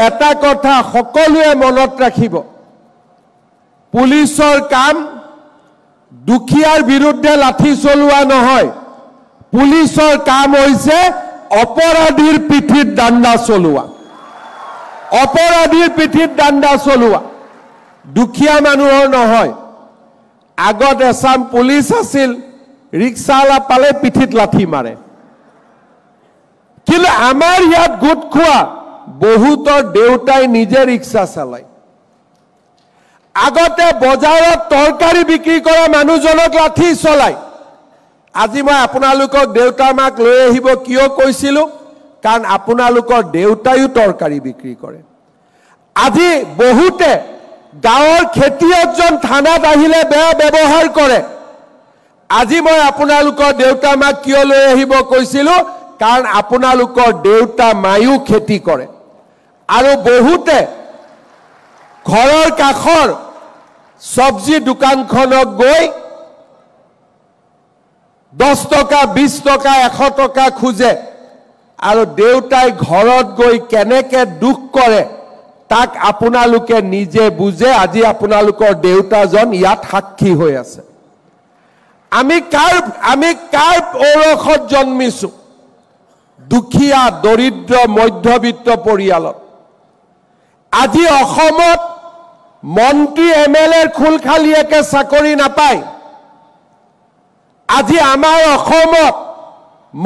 এটা কথা সকলোৱে মনত ৰাখিব, পুলিচৰ কাম দুখীয়াৰ বিৰুদ্ধে লাঠি চলোৱা নহয়, পুলিচৰ কাম হৈছে অপৰাধীৰ পিঠিত দাণ্ডা চলোৱা, অপৰাধীৰ পিঠিত দাণ্ডা চলোৱা, দুখীয়া মানুহৰ নহয়। আগত এছাম পুলিচ আছিল, ৰিক্সাৱালা পালে পিঠিত লাঠি মাৰে, কিন্তু আমাৰ ইয়াত গোট খোৱা বহুতৰ দেউতাই নিজে ৰিক্সা চলায়। আগতে বজাৰত তৰকাৰী বিক্ৰী কৰা মানুহজনক লাঠি চলায়। আজি মই আপোনালোকক দেউতা মাক লৈ আহিব কিয় কৈছিলোঁ, কাৰণ আপোনালোকৰ দেউতায়ো তৰকাৰী বিক্ৰী কৰে। আজি বহুতে গাঁৱৰ খেতিয়কজন থানাত আহিলে বেয়া ব্যৱহাৰ কৰে। আজি মই আপোনালোকৰ দেউতা মাক কিয় লৈ আহিব কৈছিলোঁ, কাৰণ আপোনালোকৰ দেউতা মায়ো খেতি কৰে। আৰু বহুতে ঘৰৰ কাষৰ চব্জি দোকানখনত গৈ 10 টকা 20 টকা 100 টকা খোজে, আৰু দেউতাই ঘৰত গৈ কেনেকে দুখ কৰে তাক আপোনালোকে নিজে বুজে। আজি আপোনালোকৰ দেউতাজন ইয়াত সাক্ষী হৈ আছে। আমি কাৰ ঔৰসত জন্মিছো? দুখীয়া দৰিদ্ৰ মধ্যবিত্ত পৰিয়ালত। আজি অসমত মন্ত্ৰী MLA খুলখালিয়াকে চাকৰি নাপায়। আজি আমাৰ অসমত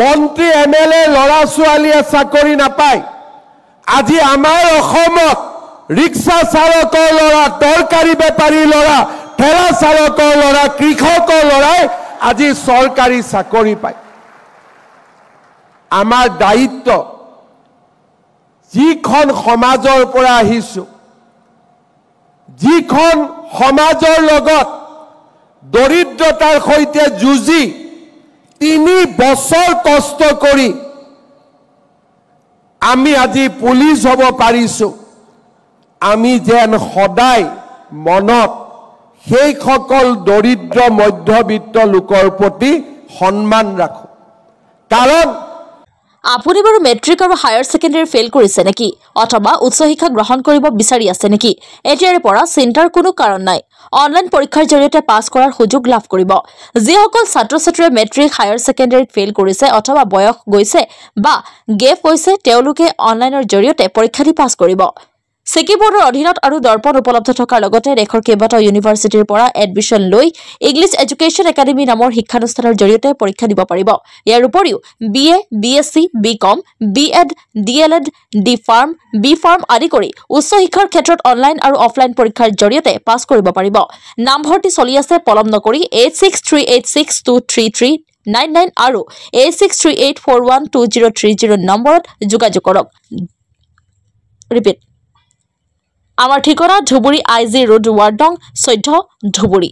মন্ত্ৰী MLA ল'ৰা ছোৱালীয়ে চাকৰি নাপায়। আজি আমাৰ অসমত ৰিক্সা চালকৰ ল'ৰা, তৰকাৰী বেপাৰী ল'ৰা, ঠেলা চালকৰ ল'ৰা, কৃষকৰ ল'ৰাই আজি চৰকাৰী চাকৰি পায়। আমাৰ দায়িত্ব, যিখন সমাজৰ পৰা আহিছো, যিখন সমাজৰ লগত দৰিদ্ৰতাৰ সৈতে যুঁজি 3 বছৰ কষ্ট কৰি আমি আজি পুলিচ হ'ব পাৰিছো, আমি যেন সদায় মনত সেইসকল দৰিদ্ৰ মধ্যবিত্ত লোকৰ প্ৰতি সন্মান ৰাখো। কাৰণ আপুনি বাৰু মেট্ৰিক আৰু হায়াৰ সেকেন্ডাৰী ফেইল কৰিছে নেকি, অথবা উচ্চ শিক্ষা গ্ৰহণ কৰিব বিচাৰি আছে নেকি? এতিয়াৰে পৰা চিন্তাৰ কোনো কাৰণ নাই। অনলাইন পৰীক্ষাৰ জৰিয়তে পাছ কৰাৰ সুযোগ লাভ কৰিব। যিসকল ছাত্ৰ ছাত্ৰীয়ে মেট্ৰিক হায়াৰ সেকেন্ডাৰীত ফেইল কৰিছে অথবা বয়স গৈছে বা গেপ হৈছে, তেওঁলোকে অনলাইনৰ জৰিয়তে পৰীক্ষা দি পাছ কৰিব। সিকি বোৰ্ডৰ অধীনত আৰু দৰ্পণ উপলব্ধ থকাৰ লগতে দেশৰ কেইবাটাও ইউনিভাৰ্চিটিৰ পৰা এডমিশ্যন লৈ ইংলিছ এডুকেশ্যন একাডেমী নামৰ শিক্ষানুষ্ঠানৰ জৰিয়তে পৰীক্ষা দিব পাৰিব। ইয়াৰ উপৰিও BA, BSc, BCom, B.Ed, DLEd, D.Pharm, B.Pharm আদি কৰি উচ্চ শিক্ষাৰ ক্ষেত্ৰত অনলাইন আৰু অফলাইন পৰীক্ষাৰ জৰিয়তে পাছ কৰিব পাৰিব। নামভৰ্তি চলি আছে, পলম নকৰি 8638623399 আৰু 8638412030 নম্বৰত যোগাযোগ কৰক। ৰিপিট, আমাৰ ঠিকনা ধুবুৰী IG ৰোড ৱাৰ্ড নং 14 ধুবুৰী।